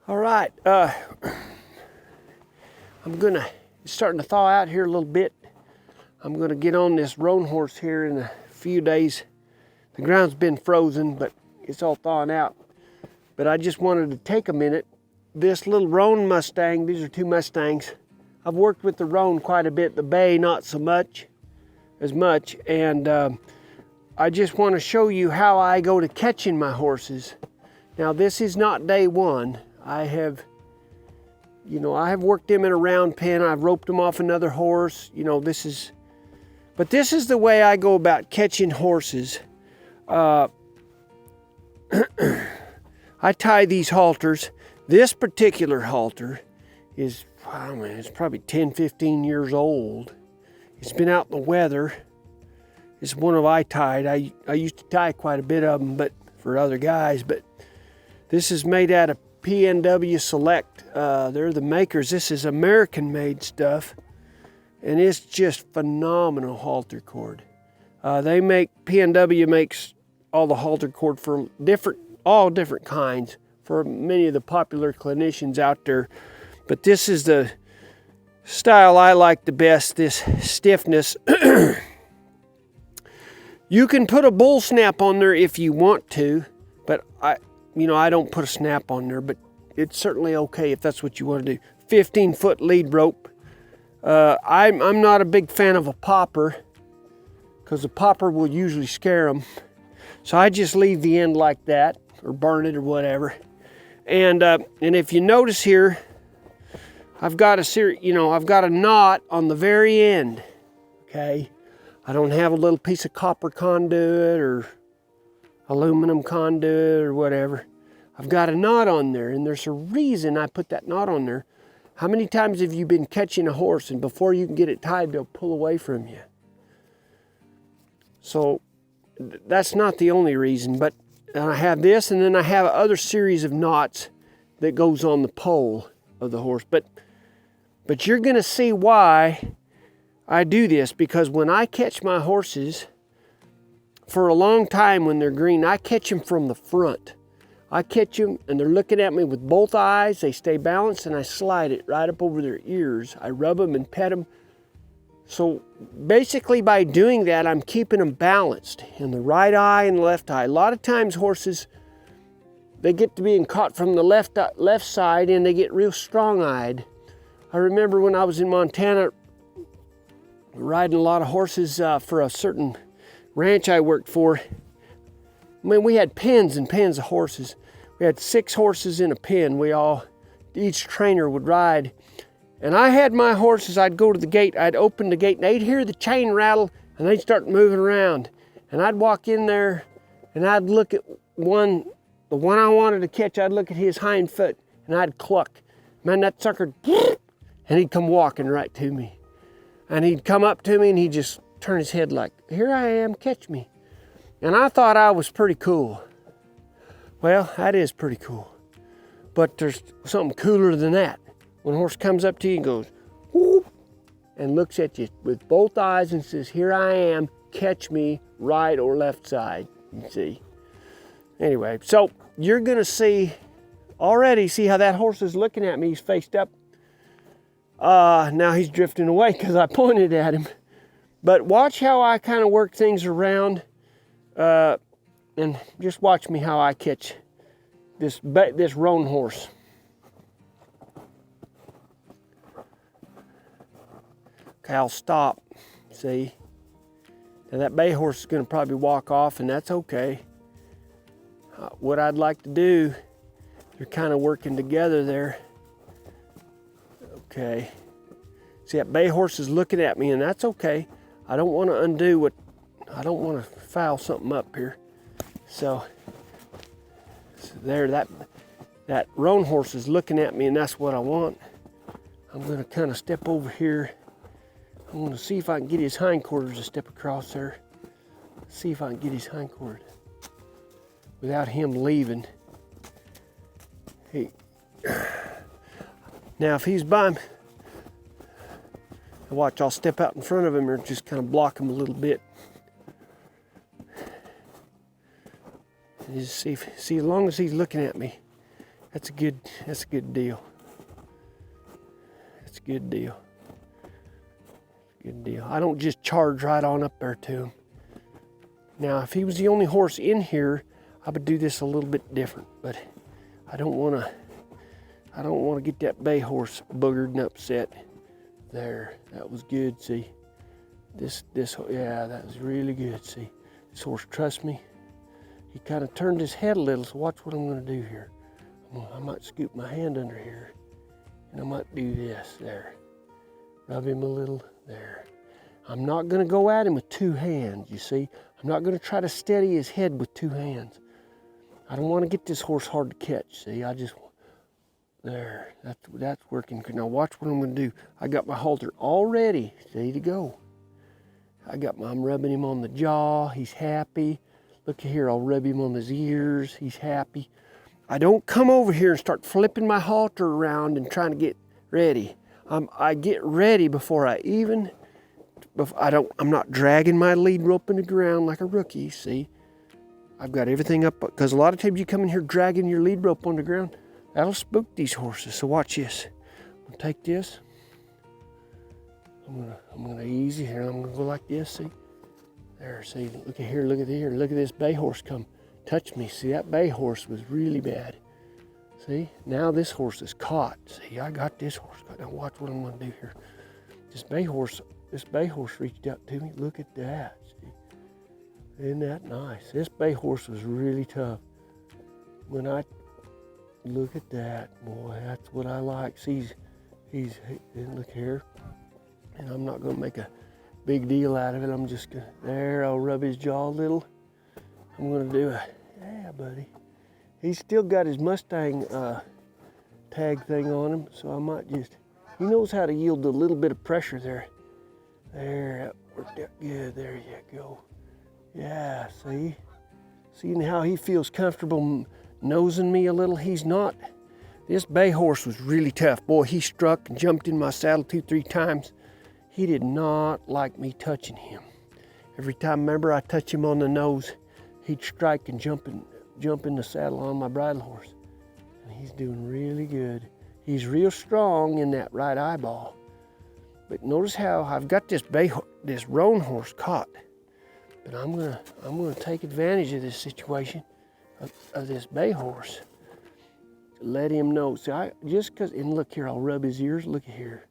All right, it's starting to thaw out here a little bit. I'm gonna get on this roan horse here in a few days. The ground's been frozen, but it's all thawing out. But I just wanted to take a minute. This little roan Mustang, these are two Mustangs. I've worked with the roan quite a bit, the bay not so much, and I just want to show you how I go to catching my horses. Now this is not day one. I have worked them in a round pen. I've roped them off another horse. But this is the way I go about catching horses. I tie these halters. This particular halter is, it's probably 10, 15 years old. It's been out in the weather. It's one of I tied. I used to tie quite a bit of them, but for other guys. But this is made out of PNW Select. They're the makers. This is American-made stuff, and it's just phenomenal halter cord. PNW makes all the halter cord for all different kinds for many of the popular clinicians out there. But this is the style I like the best, this stiffness. You can put a bull snap on there if you want to, but I don't put a snap on there, but it's certainly okay if that's what you want to do. 15-foot lead rope. I'm not a big fan of a popper because the popper will usually scare them. So I just leave the end like that or burn it or whatever. And if you notice here, I've got a knot on the very end, okay? I don't have a little piece of copper conduit or aluminum conduit or whatever. I've got a knot on there, and there's a reason I put that knot on there. How many times have you been catching a horse and before you can get it tied, they'll pull away from you? So that's not the only reason, but I have this, and then I have other series of knots that goes on the pole of the horse. But you're gonna see why I do this, because when I catch my horses, for a long time when they're green, I catch them from the front. I catch them and they're looking at me with both eyes, they stay balanced, and I slide it right up over their ears. I rub them and pet them. So basically by doing that, I'm keeping them balanced in the right eye and the left eye. A lot of times horses, they get to being caught from the left side and they get real strong-eyed. I remember when I was in Montana riding a lot of horses for a certain ranch I worked for. We had pens and pens of horses. We had 6 horses in a pen. Each trainer would ride. And I had my horses, I'd go to the gate, I'd open the gate, and they'd hear the chain rattle, and they'd start moving around. And I'd walk in there, and I'd look at the one I wanted to catch, I'd look at his hind foot, and I'd cluck. Man, that sucker, and he'd come walking right to me. And he'd come up to me, and he'd just turn his head like, here I am, catch me. And I thought I was pretty cool. Well, that is pretty cool. But there's something cooler than that. When a horse comes up to you and goes, whoop, and looks at you with both eyes and says, here I am, catch me, right or left side, you see. Anyway, so you're gonna see how that horse is looking at me. He's faced up. Now he's drifting away because I pointed at him. But watch how I kind of work things around, and just watch me how I catch this roan horse. Okay, I'll stop, see? Now that bay horse is gonna probably walk off, and that's okay. What I'd like to do, they're kind of working together there. Okay. See, that bay horse is looking at me, and that's okay. I don't want to I don't want to foul something up here. So there, that roan horse is looking at me, and that's what I want. I'm gonna kind of step over here. I want to see if I can get his hindquarters to step across there. See if I can get his hindquarters without him leaving. Now if he's by me, watch, I'll step out in front of him or just kind of block him a little bit. And just see, as long as he's looking at me, That's a good deal. That's a good deal. Good deal. I don't just charge right on up there to him. Now, if he was the only horse in here, I would do this a little bit different, but I don't want to get that bay horse boogered and upset. There, that was good, see? Yeah, that was really good, see? This horse trusts me. He kind of turned his head a little, so watch what I'm going to do here. I might scoop my hand under here, and I might do this, there. Rub him a little, there. I'm not going to go at him with two hands, you see? I'm not going to try to steady his head with two hands. I don't want to get this horse hard to catch, see? There, that's working. Now watch what I'm going to do. I got my halter all ready to go. I'm rubbing him on the jaw, he's happy. Look here, I'll rub him on his ears, he's happy. I don't come over here and start flipping my halter around and trying to get ready. I get ready before I'm not dragging my lead rope in the ground like a rookie, see? I've got everything up, because a lot of times you come in here dragging your lead rope on the ground, that'll spook these horses. So watch this. I'm gonna take this. I'm gonna easy here. I'm gonna go like this, see? There, see, look at here, look at here. Look at this bay horse come touch me. See, that bay horse was really bad. See, now this horse is caught. See, I got this horse caught. Now watch what I'm gonna do here. This bay horse reached out to me. Look at that, see? Isn't that nice? This bay horse was really tough. Look at that, boy, that's what I like. See, look here. And I'm not gonna make a big deal out of it. I'm just gonna, there, I'll rub his jaw a little. I'm gonna do yeah, buddy. He's still got his Mustang tag thing on him, so I might just, he knows how to yield a little bit of pressure there. There, that worked out good, there you go. Yeah, see? Seeing how he feels comfortable nosing me a little? He's not. This bay horse was really tough. Boy, he struck and jumped in my saddle 2-3 times. He did not like me touching him. Every time, remember, I touch him on the nose, he'd strike and jump in the saddle on my bridle horse. And he's doing really good. He's real strong in that right eyeball. But notice how I've got this roan horse caught. But I'm gonna take advantage of this situation of this bay horse. Let him know. See, and look here, I'll rub his ears. Look at here.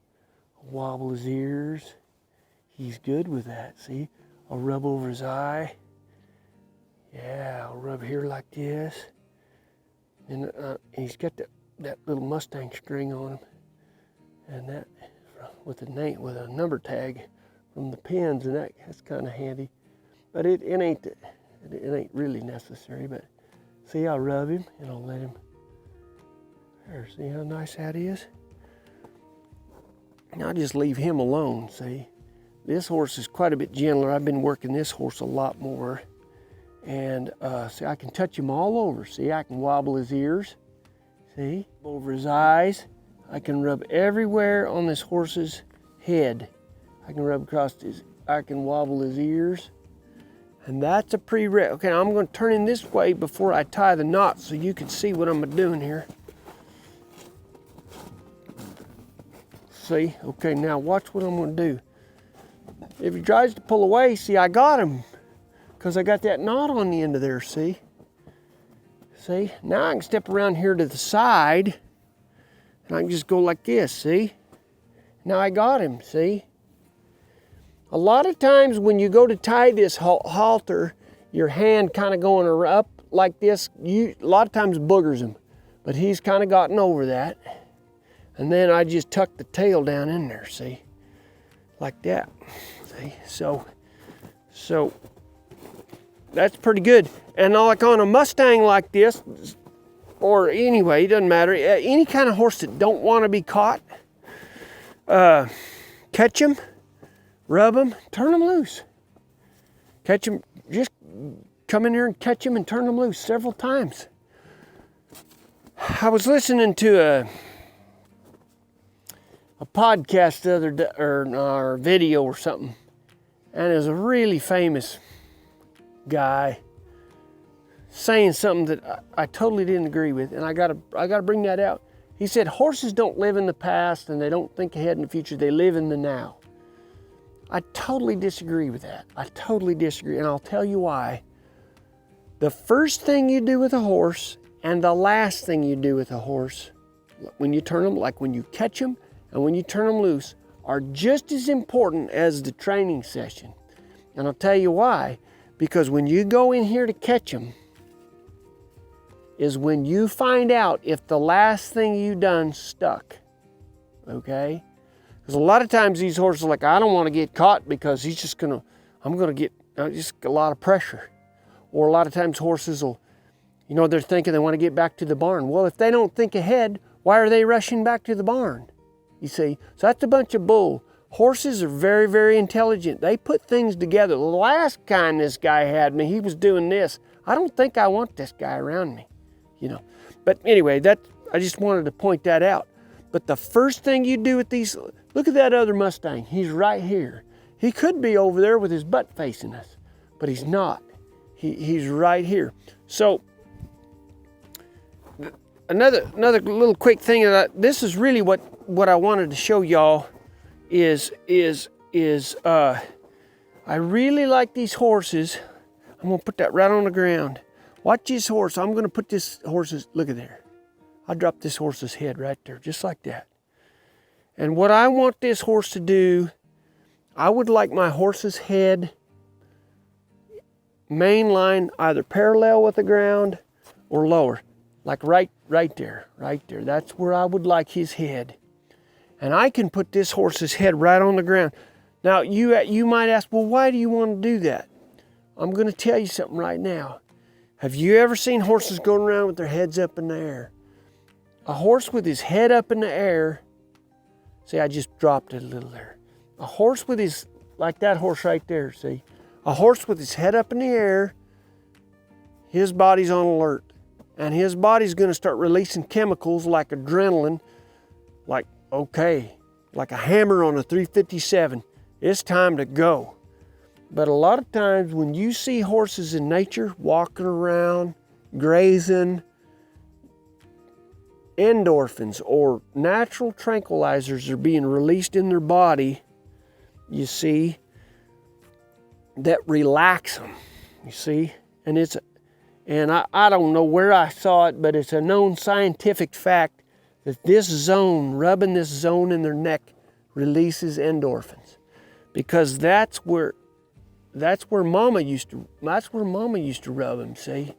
I'll wobble his ears. He's good with that, see? I'll rub over his eye. Yeah, I'll rub here like this. And he's got that little Mustang string on him. And that, with a number tag from the pins, and that's kind of handy. But it ain't really necessary, but see, I'll rub him and I'll let him, there, see how nice that is? Now I'll just leave him alone, see? This horse is quite a bit gentler. I've been working this horse a lot more. And see, I can touch him all over. See, I can wobble his ears, see? Over his eyes. I can rub everywhere on this horse's head. I can rub across I can wobble his ears. And that's a prereq. Okay, I'm going to turn him this way before I tie the knot so you can see what I'm doing here. See? Okay, now watch what I'm going to do. If he tries to pull away, see, I got him. Because I got that knot on the end of there, see? See? Now I can step around here to the side. And I can just go like this, see? Now I got him, see? A lot of times when you go to tie this halter, your hand kind of going up like this, a lot of times boogers him. But he's kind of gotten over that. And then I just tuck the tail down in there, see? Like that, see? So that's pretty good. And like on a Mustang like this, or anyway, it doesn't matter, any kind of horse that don't want to be caught, catch him, rub him, turn him loose. Catch him, just come in here and catch him and turn him loose several times. I was listening to a podcast the other day, or video or something, and it was a really famous guy. saying something that I totally didn't agree with, and I gotta bring that out. He said horses don't live in the past and they don't think ahead in the future, they live in the now. I totally disagree with that. I totally disagree, and I'll tell you why. The first thing you do with a horse and the last thing you do with a horse, when you turn them, like when you catch them and when you turn them loose, are just as important as the training session. And I'll tell you why. Because when you go in here to catch them, is when you find out if the last thing you done stuck, okay? Because a lot of times these horses are like, I don't want to get caught because I'm gonna get just a lot of pressure. Or a lot of times horses will, you know, they're thinking they want to get back to the barn. Well, if they don't think ahead, why are they rushing back to the barn? You see, so that's a bunch of bull. Horses are very, very intelligent. They put things together. The last time this guy had me, he was doing this. I don't think I want this guy around me, you know. But anyway, I just wanted to point that out. But the first thing you do with these, look at that other Mustang. He's right here. He could be over there with his butt facing us, but he's not. He's right here. So another little quick thing, this is really what I wanted to show y'all is I really like these horses. I'm gonna put that right on the ground. Watch this horse. I'm gonna put this horse's, look at there. I dropped this horse's head right there, just like that. And what I want this horse to do, I would like my horse's head main line either parallel with the ground or lower, like right there. That's where I would like his head. And I can put this horse's head right on the ground. Now, you might ask, well, why do you want to do that? I'm going to tell you something right now. Have you ever seen horses going around with their heads up in the air? A horse with his head up in the air, see, I just dropped it a little there. A horse with his, like that horse right there, see? A horse with his head up in the air, his body's on alert. And his body's going to start releasing chemicals like adrenaline, like, okay, like a hammer on a 357. It's time to go. But a lot of times when you see horses in nature walking around, grazing, endorphins or natural tranquilizers are being released in their body, you see, that relax them, you see. And I don't know where I saw it, but it's a known scientific fact that this zone, rubbing this zone in their neck, releases endorphins, because that's where mama used to rub them. See,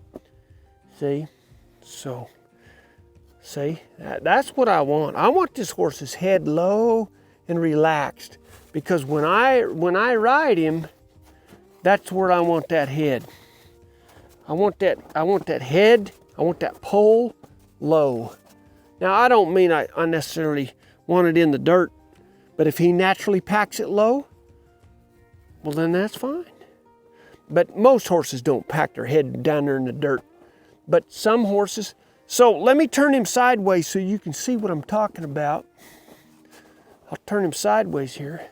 so see, that's what I want. I want this horse's head low and relaxed, because when I ride him, that's where I want that head. I want that head, I want that pole low. Now, I don't mean I necessarily want it in the dirt, but if he naturally packs it low, well, then that's fine. But most horses don't pack their head down there in the dirt. But some horses, so let me turn him sideways so you can see what I'm talking about. I'll turn him sideways here.